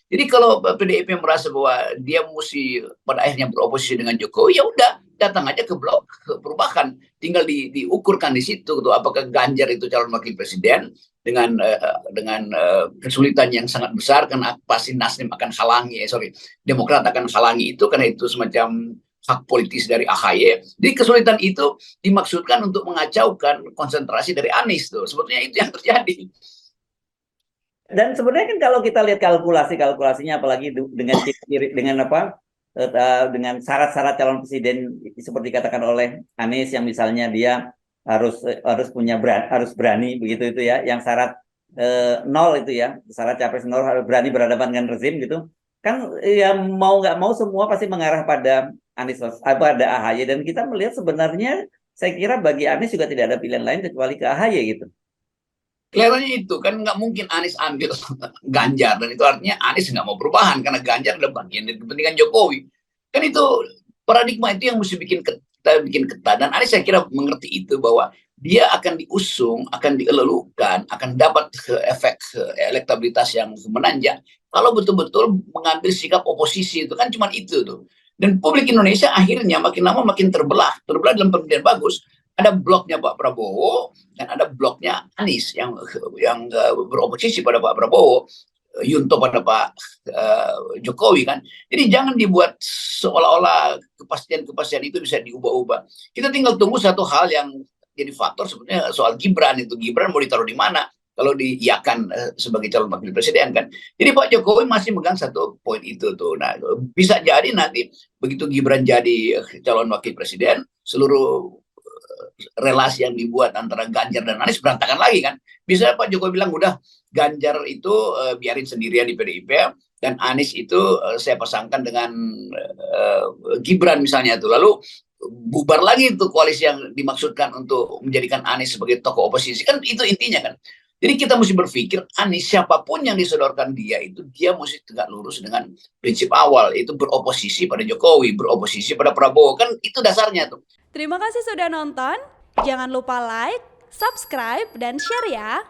Jadi kalau PDIP merasa bahwa dia mesti pada akhirnya beroposisi dengan Jokowi, ya udah datang aja ke blok perubahan, tinggal diukurkan di situ tuh apakah Ganjar itu calon wakil presiden dengan kesulitan yang sangat besar karena pasti Nasdem akan halangi, Demokrat akan halangi itu karena itu semacam hak politis dari AHY. Jadi kesulitan itu dimaksudkan untuk mengacaukan konsentrasi dari Anies tuh. Sebetulnya itu yang terjadi. Dan sebenarnya kan kalau kita lihat kalkulasinya, apalagi dengan dengan apa, dengan syarat-syarat calon presiden seperti katakan oleh Anies, yang misalnya dia harus berani begitu itu ya, yang syarat nol itu ya, syarat capres nol, harus berani berhadapan dengan rezim gitu kan, ya mau nggak mau semua pasti mengarah pada Anies, pada AHY. Dan kita melihat sebenarnya, saya kira bagi Anies juga tidak ada pilihan lain kecuali ke AHY gitu. Kelihatannya itu kan nggak mungkin Anies ambil Ganjar, dan itu artinya Anies nggak mau perubahan karena Ganjar adalah bagian dari kepentingan Jokowi. Kan itu paradigma itu yang mesti kita bikin ketat, dan Anies saya kira mengerti itu bahwa dia akan diusung, akan dielelukan, akan dapat efek elektabilitas yang menanjak kalau betul-betul mengambil sikap oposisi. Itu kan cuma itu tuh. Dan publik Indonesia akhirnya makin lama makin terbelah dalam pengertian bagus. Ada bloknya Pak Prabowo dan ada bloknya Anies yang beroposisi pada Pak Prabowo, Yunto pada Pak Jokowi kan. Jadi jangan dibuat seolah-olah kepastian itu bisa diubah-ubah. Kita tinggal tunggu satu hal yang jadi faktor sebetulnya soal Gibran itu. Gibran mau ditaruh di mana kalau diiakan sebagai calon wakil presiden kan. Jadi Pak Jokowi masih megang satu poin itu tuh. Nah, bisa jadi nanti begitu Gibran jadi calon wakil presiden, seluruh relasi yang dibuat antara Ganjar dan Anies berantakan lagi kan. Bisa Pak Jokowi bilang udah Ganjar itu biarin sendirian di PDIP, dan Anies itu saya pasangkan dengan Gibran misalnya tuh. Lalu bubar lagi itu koalisi yang dimaksudkan untuk menjadikan Anies sebagai tokoh oposisi. Kan itu intinya kan. Jadi kita mesti berpikir Anies siapapun yang disodorkan dia itu, dia mesti tegak lurus dengan prinsip awal, itu beroposisi pada Jokowi, beroposisi pada Prabowo. Kan itu dasarnya tuh. Terima kasih sudah nonton. Jangan lupa like, subscribe, dan share ya.